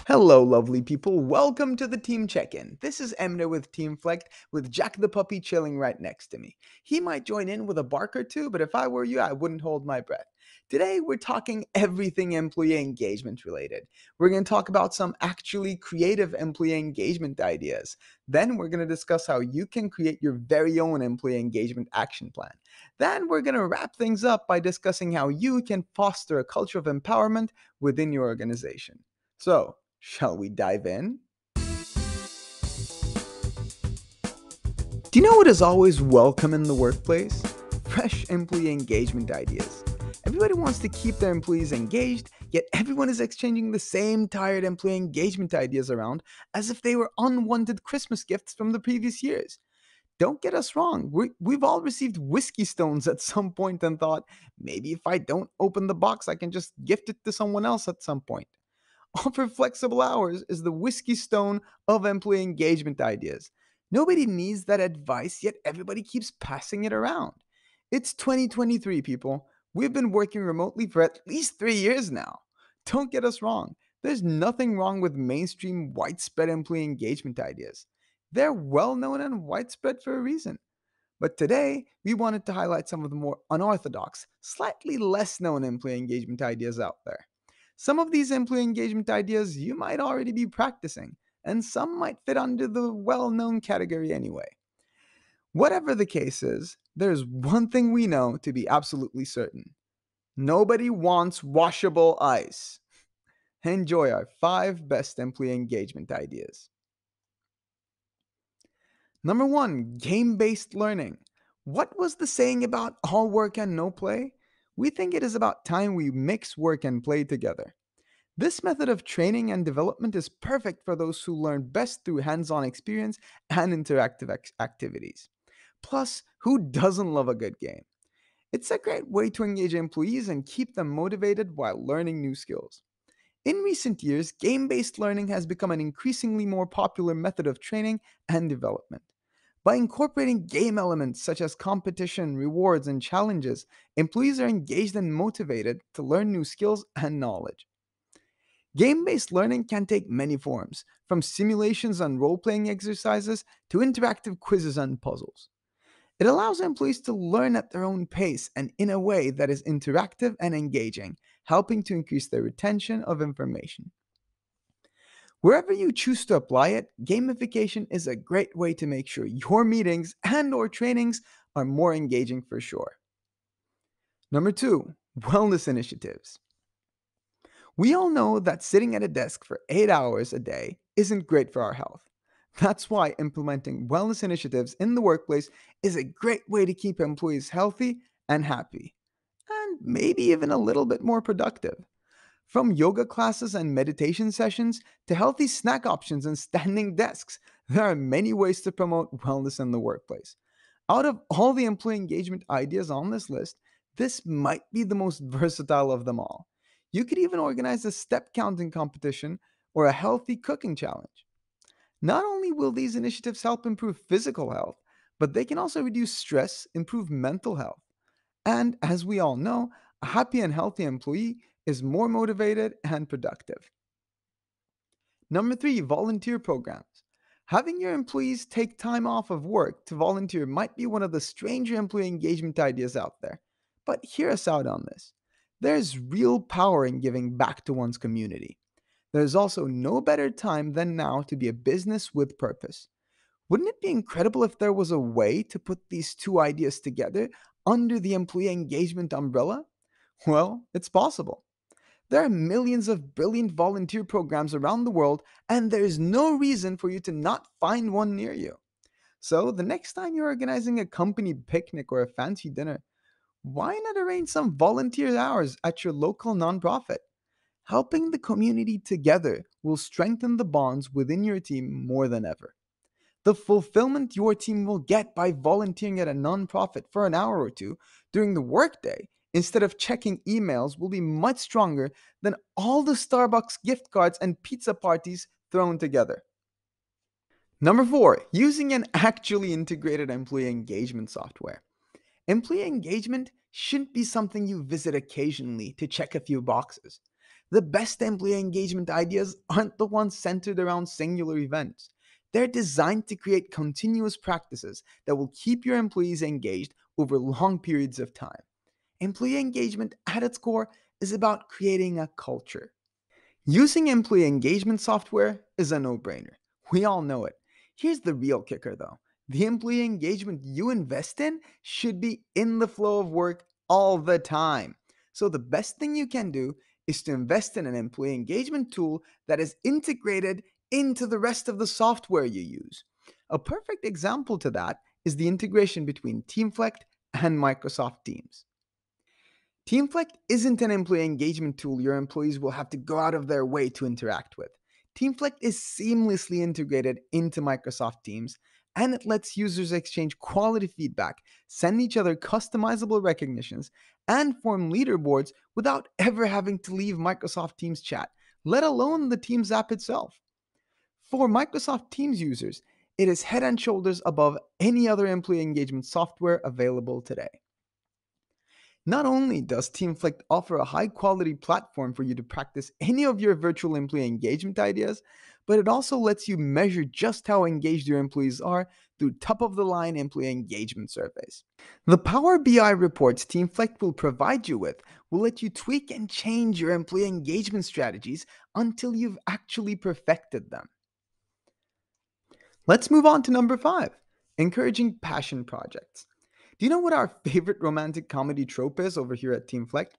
Hello, lovely people. Welcome to the team check-in. This is Emre with Teamflect, with Jack the puppy chilling right next to me. He might join in with a bark or two, but if I were you, I wouldn't hold my breath. Today, we're talking everything employee engagement related. We're going to talk about some actually creative employee engagement ideas. Then, we're going to discuss how you can create your very own employee engagement action plan. Then, we're going to wrap things up by discussing how you can foster a culture of empowerment within your organization. So, shall we dive in? Do you know what is always welcome in the workplace? Fresh employee engagement ideas. Everybody wants to keep their employees engaged, yet everyone is exchanging the same tired employee engagement ideas around as if they were unwanted Christmas gifts from the previous years. Don't get us wrong, we've all received whiskey stones at some point and thought, maybe if I don't open the box, I can just gift it to someone else at some point. Offer flexible hours is the whiskey stone of employee engagement ideas. Nobody needs that advice, yet everybody keeps passing it around. It's 2023, people. We've been working remotely for at least 3 years now. Don't get us wrong. There's nothing wrong with mainstream widespread employee engagement ideas. They're well known and widespread for a reason. But today, we wanted to highlight some of the more unorthodox, slightly less known employee engagement ideas out there. Some of these employee engagement ideas you might already be practicing, and some might fit under the well known category anyway. Whatever the case is, there's one thing we know to be absolutely certain: nobody wants washable ice. Enjoy our 5 best employee engagement ideas. Number 1, game based learning. What was the saying about all work and no play? We think it is about time we mix work and play together. This method of training and development is perfect for those who learn best through hands on experience and interactive activities. Plus, who doesn't love a good game? It's a great way to engage employees and keep them motivated while learning new skills. In recent years, game based learning has become an increasingly more popular method of training and development. By incorporating game elements such as competition, rewards, and challenges, employees are engaged and motivated to learn new skills and knowledge. Game based learning can take many forms, from simulations and role playing exercises to interactive quizzes and puzzles. It allows employees to learn at their own pace and in a way that is interactive and engaging, helping to increase their retention of information. Wherever you choose to apply it, gamification is a great way to make sure your meetings and or trainings are more engaging for sure. Number 2, wellness initiatives. We all know that sitting at a desk for 8 hours a day isn't great for our health. That's why implementing wellness initiatives in the workplace is a great way to keep employees healthy and happy, and maybe even a little bit more productive. From yoga classes and meditation sessions to healthy snack options and standing desks, there are many ways to promote wellness in the workplace. Out of all the employee engagement ideas on this list, this might be the most versatile of them all. You could even organize a step counting competition or a healthy cooking challenge. Not only will these initiatives help improve physical health, but they can also reduce stress, improve mental health. And as we all know, a happy and healthy employee is more motivated and productive. Number 3, volunteer programs. Having your employees take time off of work to volunteer might be one of the stranger employee engagement ideas out there. But hear us out on this. There's real power in giving back to one's community. There's also no better time than now to be a business with purpose. Wouldn't it be incredible if there was a way to put these two ideas together under the employee engagement umbrella? Well, it's possible. There are millions of brilliant volunteer programs around the world, and there is no reason for you to not find one near you. So, the next time you're organizing a company picnic or a fancy dinner, why not arrange some volunteer hours at your local nonprofit? Helping the community together will strengthen the bonds within your team more than ever. The fulfillment your team will get by volunteering at a nonprofit for an hour or two during the workday instead of checking emails will be much stronger than all the Starbucks gift cards and pizza parties thrown together. Number 4, using an actually integrated employee engagement software. Employee engagement shouldn't be something you visit occasionally to check a few boxes. The best employee engagement ideas aren't the ones centered around singular events. They're designed to create continuous practices that will keep your employees engaged over long periods of time. Employee engagement at its core is about creating a culture. Using employee engagement software is a no brainer. We all know it. Here's the real kicker though: the employee engagement you invest in should be in the flow of work all the time. So, the best thing you can do is to invest in an employee engagement tool that is integrated into the rest of the software you use. A perfect example to that is the integration between Teamflect and Microsoft Teams. Teamflect isn't an employee engagement tool your employees will have to go out of their way to interact with. Teamflect is seamlessly integrated into Microsoft Teams, and it lets users exchange quality feedback, send each other customizable recognitions, and form leaderboards without ever having to leave Microsoft Teams chat, let alone the Teams app itself. For Microsoft Teams users, it is head and shoulders above any other employee engagement software available today. Not only does Teamflect offer a high quality platform for you to practice any of your virtual employee engagement ideas, but it also lets you measure just how engaged your employees are through top of the line employee engagement surveys. The Power BI reports Teamflect will provide you with will let you tweak and change your employee engagement strategies until you've actually perfected them. Let's move on to number 5: encouraging passion projects. Do you know what our favorite romantic comedy trope is over here at Team Fleck?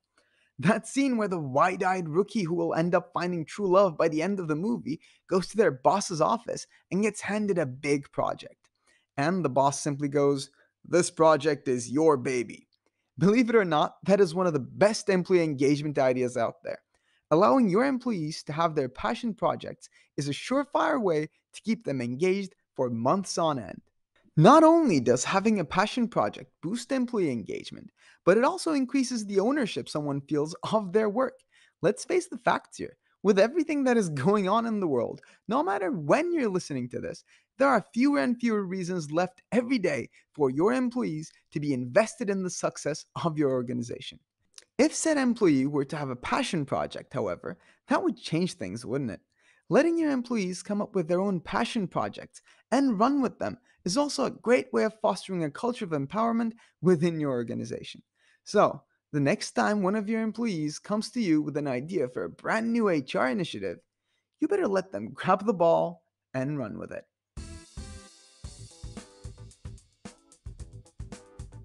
That scene where the wide eyed rookie who will end up finding true love by the end of the movie goes to their boss's office and gets handed a big project. And the boss simply goes, "This project is your baby." Believe it or not, that is one of the best employee engagement ideas out there. Allowing your employees to have their passion projects is a surefire way to keep them engaged for months on end. Not only does having a passion project boost employee engagement, but it also increases the ownership someone feels of their work. Let's face the facts here. With everything that is going on in the world, no matter when you're listening to this, there are fewer and fewer reasons left every day for your employees to be invested in the success of your organization. If said employee were to have a passion project, however, that would change things, wouldn't it? Letting your employees come up with their own passion projects and run with them is also a great way of fostering a culture of empowerment within your organization. So, the next time one of your employees comes to you with an idea for a brand new HR initiative, you better let them grab the ball and run with it.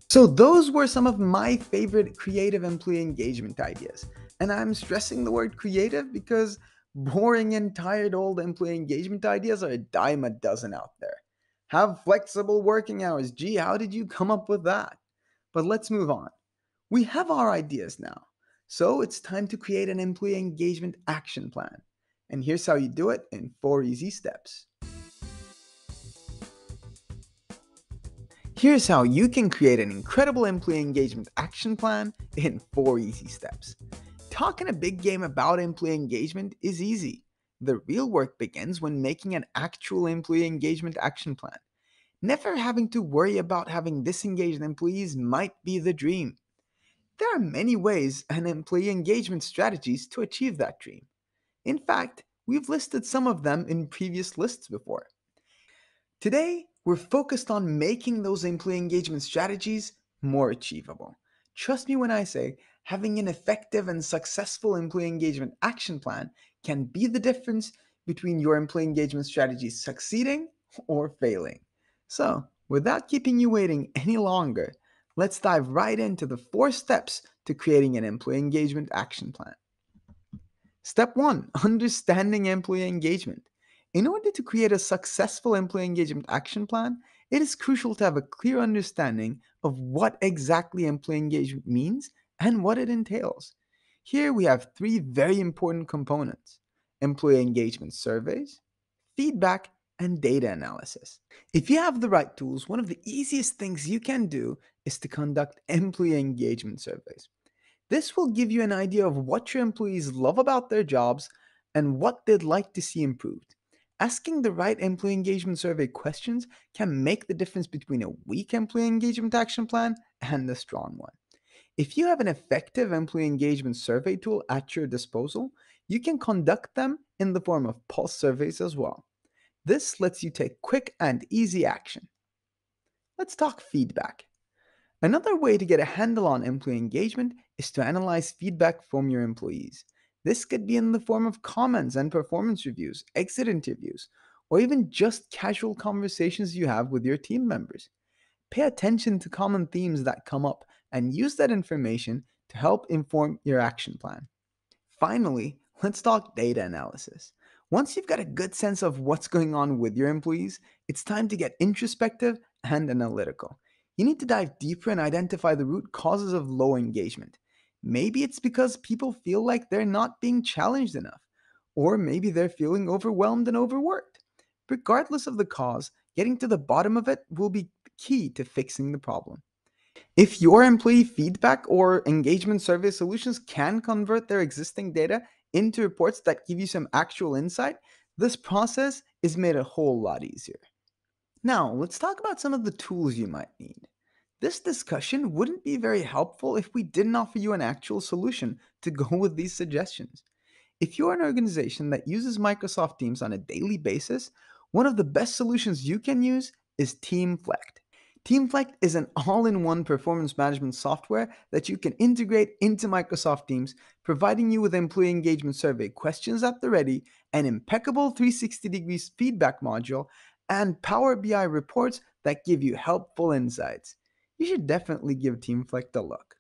So, those were some of my favorite creative employee engagement ideas. And I'm stressing the word creative because boring and tired old employee engagement ideas are a dime a dozen out there. Have flexible working hours. Gee, how did you come up with that? But let's move on. We have our ideas now. So, it's time to create an employee engagement action plan. And here's how you do it in 4 easy steps. Here's how you can create an incredible employee engagement action plan in 4 easy steps. Talking a big game about employee engagement is easy. The real work begins when making an actual employee engagement action plan. Never having to worry about having disengaged employees might be the dream. There are many ways and employee engagement strategies to achieve that dream. In fact, we've listed some of them in previous lists before. Today, we're focused on making those employee engagement strategies more achievable. Trust me when I say having an effective and successful employee engagement action plan can be the difference between your employee engagement strategies succeeding or failing. So, without keeping you waiting any longer, let's dive right into the 4 steps to creating an employee engagement action plan. Step 1: understanding employee engagement. In order to create a successful employee engagement action plan, it is crucial to have a clear understanding of what exactly employee engagement means and what it entails. Here we have 3 very important components: employee engagement surveys, feedback, and data analysis. If you have the right tools, one of the easiest things you can do is to conduct employee engagement surveys. This will give you an idea of what your employees love about their jobs and what they'd like to see improved. Asking the right employee engagement survey questions can make the difference between a weak employee engagement action plan and a strong one. If you have an effective employee engagement survey tool at your disposal, You can conduct them in the form of pulse surveys as well. This lets you take quick and easy action. Let's talk feedback. Another way to get a handle on employee engagement is to analyze feedback from your employees. This could be in the form of comments and performance reviews, exit interviews, or even just casual conversations you have with your team members. Pay attention to common themes that come up and use that information to help inform your action plan. Finally, let's talk data analysis. Once you've got a good sense of what's going on with your employees, it's time to get introspective and analytical. You need to dive deeper and identify the root causes of low engagement. Maybe it's because people feel like they're not being challenged enough, or maybe they're feeling overwhelmed and overworked. Regardless of the cause, getting to the bottom of it will be key to fixing the problem. If your employee feedback or engagement survey solutions can convert their existing data into reports that give you some actual insight, this process is made a whole lot easier. Now, let's talk about some of the tools you might need. This discussion wouldn't be very helpful if we didn't offer you an actual solution to go with these suggestions. If you're an organization that uses Microsoft Teams on a daily basis, one of the best solutions you can use is Teamflect. Teamflect is an all in one performance management software that you can integrate into Microsoft Teams, providing you with employee engagement survey questions at the ready, an impeccable 360 degrees feedback module, and Power BI reports that give you helpful insights. You should definitely give Teamflect a look.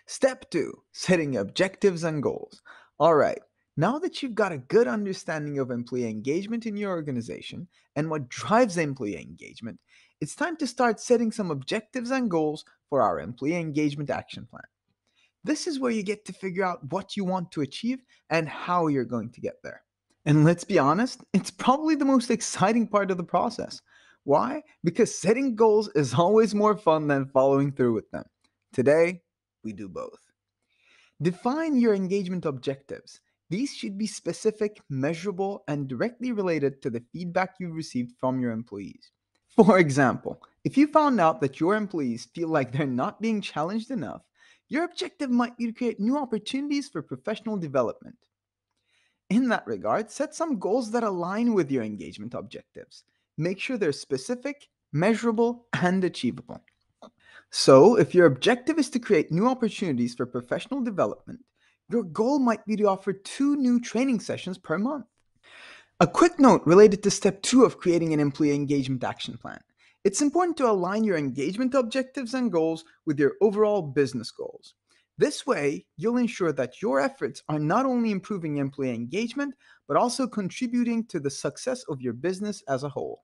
Step 2, setting objectives and goals. All right, now that you've got a good understanding of employee engagement in your organization and what drives employee engagement, it's time to start setting some objectives and goals for our employee engagement action plan. This is where you get to figure out what you want to achieve and how you're going to get there. And let's be honest, it's probably the most exciting part of the process. Why? Because setting goals is always more fun than following through with them. Today, we do both. Define your engagement objectives. These should be specific, measurable, and directly related to the feedback you received from your employees. For example, if you found out that your employees feel like they're not being challenged enough, your objective might be to create new opportunities for professional development. In that regard, set some goals that align with your engagement objectives. Make sure they're specific, measurable, and achievable. So, if your objective is to create new opportunities for professional development, your goal might be to offer 2 new training sessions per month. A quick note related to step 2 of creating an employee engagement action plan. It's important to align your engagement objectives and goals with your overall business goals. This way, you'll ensure that your efforts are not only improving employee engagement, but also contributing to the success of your business as a whole.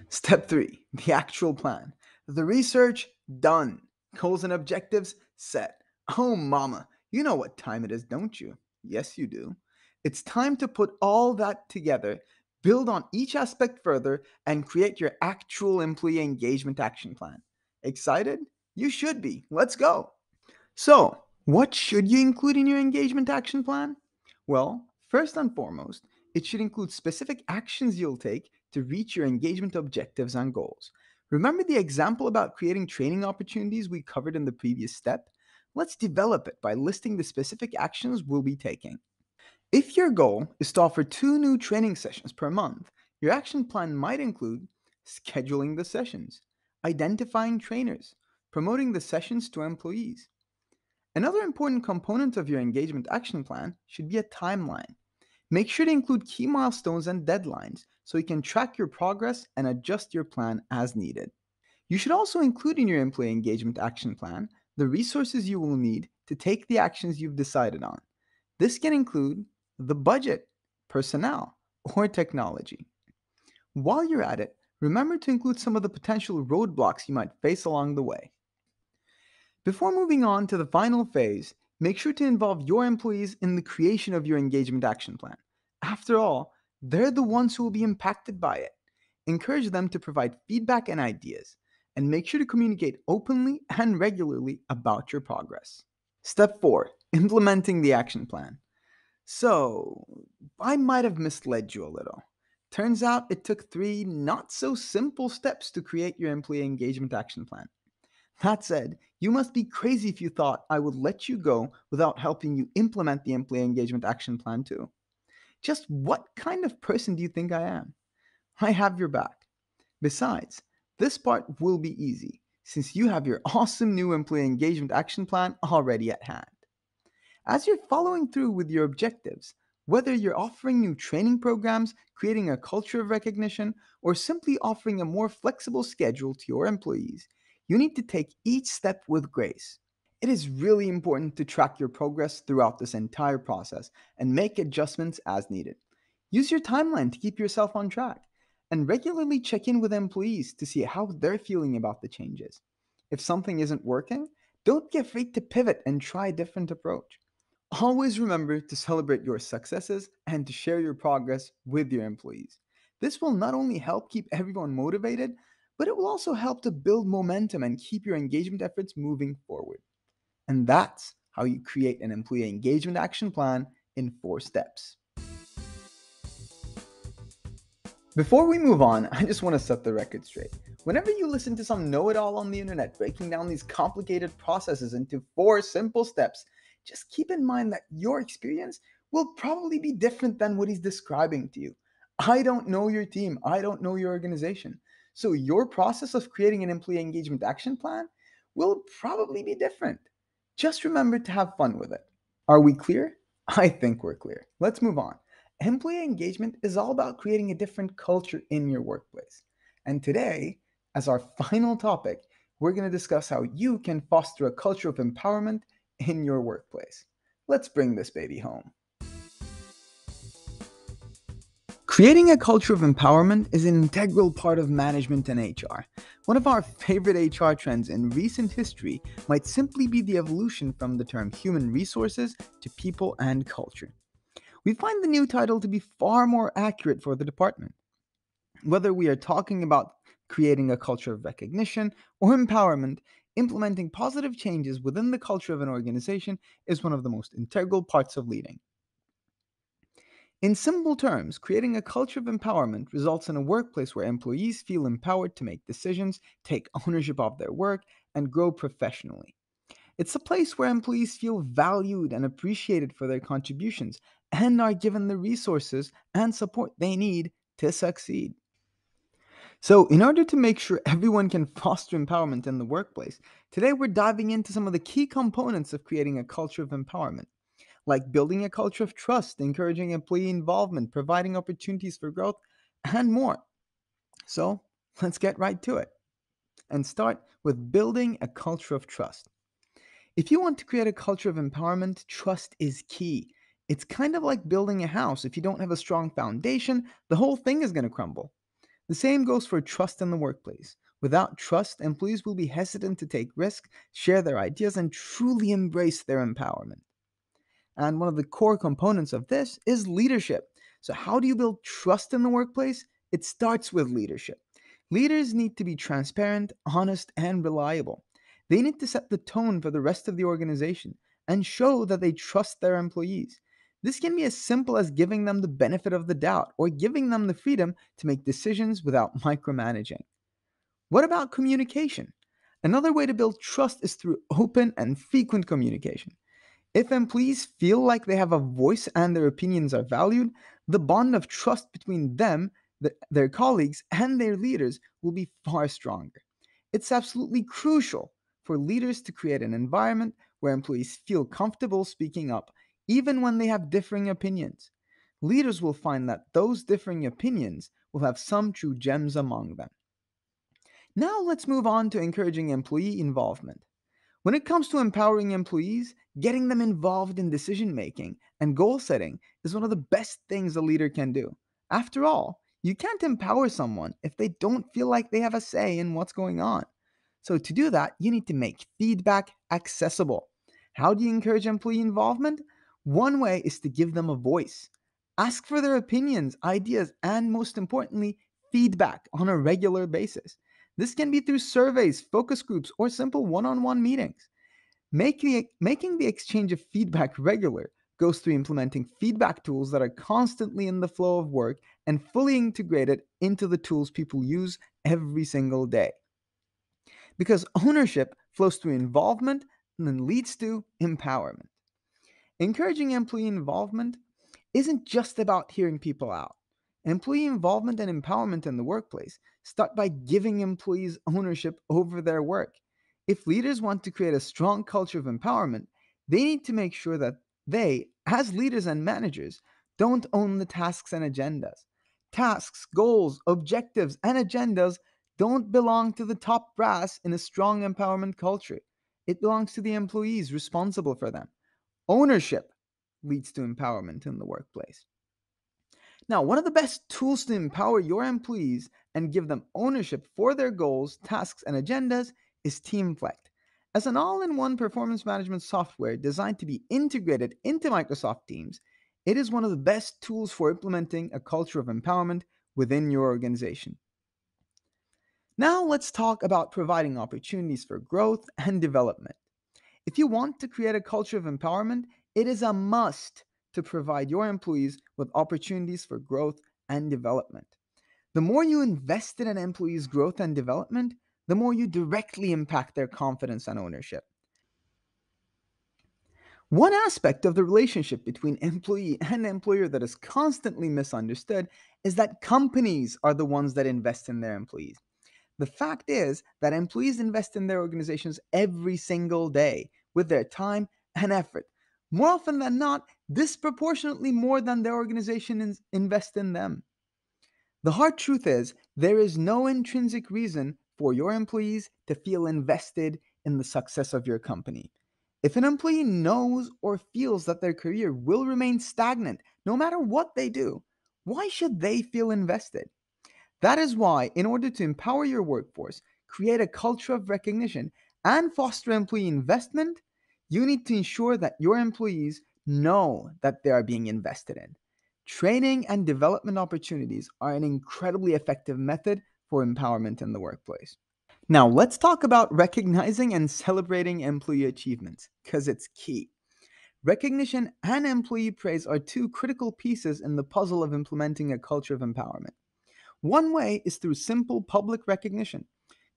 Step 3, the actual plan. The research done. Goals and objectives set. Oh, mama, you know what time it is, don't you? Yes, you do. It's time to put all that together, build on each aspect further, and create your actual employee engagement action plan. Excited? You should be. Let's go. So, what should you include in your engagement action plan? Well, first and foremost, it should include specific actions you'll take to reach your engagement objectives and goals. Remember the example about creating training opportunities we covered in the previous step? Let's develop it by listing the specific actions we'll be taking. If your goal is to offer 2 new training sessions per month, your action plan might include scheduling the sessions, identifying trainers, promoting the sessions to employees. Another important component of your engagement action plan should be a timeline. Make sure to include key milestones and deadlines so you can track your progress and adjust your plan as needed. You should also include in your employee engagement action plan the resources you will need to take the actions you've decided on. This can include the budget, personnel, or technology. While you're at it, remember to include some of the potential roadblocks you might face along the way. Before moving on to the final phase, make sure to involve your employees in the creation of your engagement action plan. After all, they're the ones who will be impacted by it. Encourage them to provide feedback and ideas, and make sure to communicate openly and regularly about your progress. Step 4, implementing the action plan. So, I might have misled you a little. Turns out it took 3 not so simple steps to create your employee engagement action plan. That said, you must be crazy if you thought I would let you go without helping you implement the employee engagement action plan too. Just what kind of person do you think I am? I have your back. Besides, this part will be easy since you have your awesome new employee engagement action plan already at hand. As you're following through with your objectives, whether you're offering new training programs, creating a culture of recognition, or simply offering a more flexible schedule to your employees, you need to take each step with grace. It is really important to track your progress throughout this entire process and make adjustments as needed. Use your timeline to keep yourself on track and regularly check in with employees to see how they're feeling about the changes. If something isn't working, don't get afraid to pivot and try a different approach. Always remember to celebrate your successes and to share your progress with your employees. This will not only help keep everyone motivated, but it will also help to build momentum and keep your engagement efforts moving forward. And that's how you create an employee engagement action plan in 4 steps. Before we move on, I just want to set the record straight. Whenever you listen to some know it all on the internet breaking down these complicated processes into 4 simple steps, just keep in mind that your experience will probably be different than what he's describing to you. I don't know your team, I don't know your organization. So your process of creating an employee engagement action plan will probably be different. Just remember to have fun with it. Are we clear? I think we're clear. Let's move on. Employee engagement is all about creating a different culture in your workplace. And today, as our final topic, we're going to discuss how you can foster a culture of empowerment in your workplace. Let's bring this baby home. Creating a culture of empowerment is an integral part of management and HR. One of our favorite HR trends in recent history might simply be the evolution from the term human resources to people and culture. We find the new title to be far more accurate for the department. Whether we are talking about creating a culture of recognition or empowerment, implementing positive changes within the culture of an organization is one of the most integral parts of leading. In simple terms, creating a culture of empowerment results in a workplace where employees feel empowered to make decisions, take ownership of their work, and grow professionally. It's a place where employees feel valued and appreciated for their contributions and are given the resources and support they need to succeed. So, in order to make sure everyone can foster empowerment in the workplace, today we're diving into some of the key components of creating a culture of empowerment, like building a culture of trust, encouraging employee involvement, providing opportunities for growth, and more. So, let's get right to it and start with building a culture of trust. If you want to create a culture of empowerment, trust is key. It's kind of like building a house. If you don't have a strong foundation, the whole thing is going to crumble. The same goes for trust in the workplace. Without trust, employees will be hesitant to take risks, share their ideas, and truly embrace their empowerment. And one of the core components of this is leadership. So, how do you build trust in the workplace? It starts with leadership. Leaders need to be transparent, honest, and reliable. They need to set the tone for the rest of the organization and show that they trust their employees. This can be as simple as giving them the benefit of the doubt or giving them the freedom to make decisions without micromanaging. What about communication? Another way to build trust is through open and frequent communication. If employees feel like they have a voice and their opinions are valued, the bond of trust between them, their colleagues, and their leaders will be far stronger. It's absolutely crucial for leaders to create an environment where employees feel comfortable speaking up, even when they have differing opinions. Leaders will find that those differing opinions will have some true gems among them. Now let's move on to encouraging employee involvement. When it comes to empowering employees, getting them involved in decision making and goal setting is one of the best things a leader can do. After all, you can't empower someone if they don't feel like they have a say in what's going on. So, to do that, you need to make feedback accessible. How do you encourage employee involvement? One way is to give them a voice. Ask for their opinions, ideas, and most importantly, feedback on a regular basis. This can be through surveys, focus groups, or simple one on one meetings. Making the exchange of feedback regular goes through implementing feedback tools that are constantly in the flow of work and fully integrated into the tools people use every single day. Because ownership flows to involvement, and then leads to empowerment. Encouraging employee involvement isn't just about hearing people out. Employee involvement and empowerment in the workplace start by giving employees ownership over their work. If leaders want to create a strong culture of empowerment, they need to make sure that they, as leaders and managers, don't own the tasks and agendas. Tasks, goals, objectives, and agendas don't belong to the top brass in a strong empowerment culture. It belongs to the employees responsible for them. Ownership leads to empowerment in the workplace. Now, one of the best tools to empower your employees and give them ownership for their goals, tasks, and agendas is Teamflect. As an all in one performance management software designed to be integrated into Microsoft Teams, it is one of the best tools for implementing a culture of empowerment within your organization. Now, let's talk about providing opportunities for growth and development. If you want to create a culture of empowerment, it is a must to provide your employees with opportunities for growth and development. The more you invest in an employee's growth and development, the more you directly impact their confidence and ownership. One aspect of the relationship between employee and employer that is constantly misunderstood is that companies are the ones that invest in their employees. The fact is that employees invest in their organizations every single day with their time and effort. More often than not, disproportionately more than their organization invest in them. The hard truth is, there is no intrinsic reason for your employees to feel invested in the success of your company. If an employee knows or feels that their career will remain stagnant no matter what they do, why should they feel invested? That is why, in order to empower your workforce, create a culture of recognition, and foster employee investment, you need to ensure that your employees know that they are being invested in. Training and development opportunities are an incredibly effective method for empowerment in the workplace. Now, let's talk about recognizing and celebrating employee achievements, because it's key. Recognition and employee praise are two critical pieces in the puzzle of implementing a culture of empowerment. One way is through simple public recognition.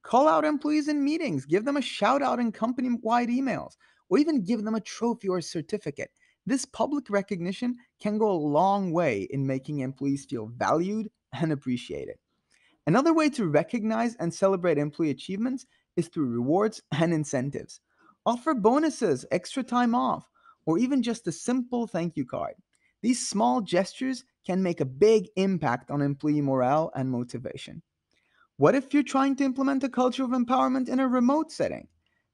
Call out employees in meetings, give them a shout out in company wide emails, or even give them a trophy or certificate. This public recognition can go a long way in making employees feel valued and appreciated. Another way to recognize and celebrate employee achievements is through rewards and incentives. Offer bonuses, extra time off, or even just a simple thank you card. These small gestures can make a big impact on employee morale and motivation. What if you're trying to implement a culture of empowerment in a remote setting?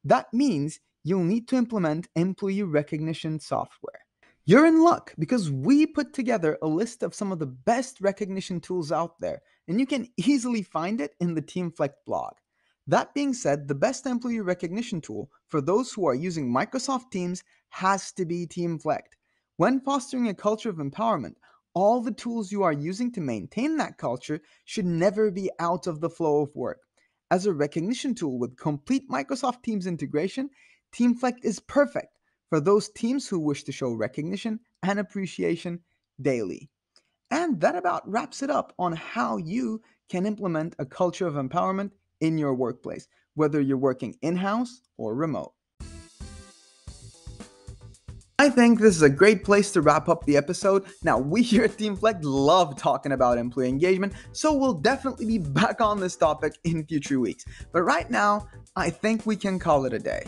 That means you'll need to implement employee recognition software. You're in luck because we put together a list of some of the best recognition tools out there, and you can easily find it in the Teamflect blog. That being said, the best employee recognition tool for those who are using Microsoft Teams has to be Teamflect. When fostering a culture of empowerment, all the tools you are using to maintain that culture should never be out of the flow of work. As a recognition tool with complete Microsoft Teams integration, Teamflect is perfect for those teams who wish to show recognition and appreciation daily. And that about wraps it up on how you can implement a culture of empowerment in your workplace, whether you're working in house or remote. I think this is a great place to wrap up the episode. Now, we here at Teamflect love talking about employee engagement, so we'll definitely be back on this topic in future weeks. But right now, I think we can call it a day.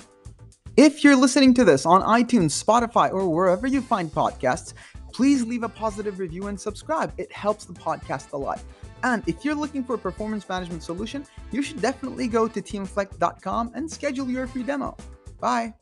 If you're listening to this on iTunes, Spotify, or wherever you find podcasts, please leave a positive review and subscribe. It helps the podcast a lot. And if you're looking for a performance management solution, you should definitely go to teamflect.com and schedule your free demo. Bye.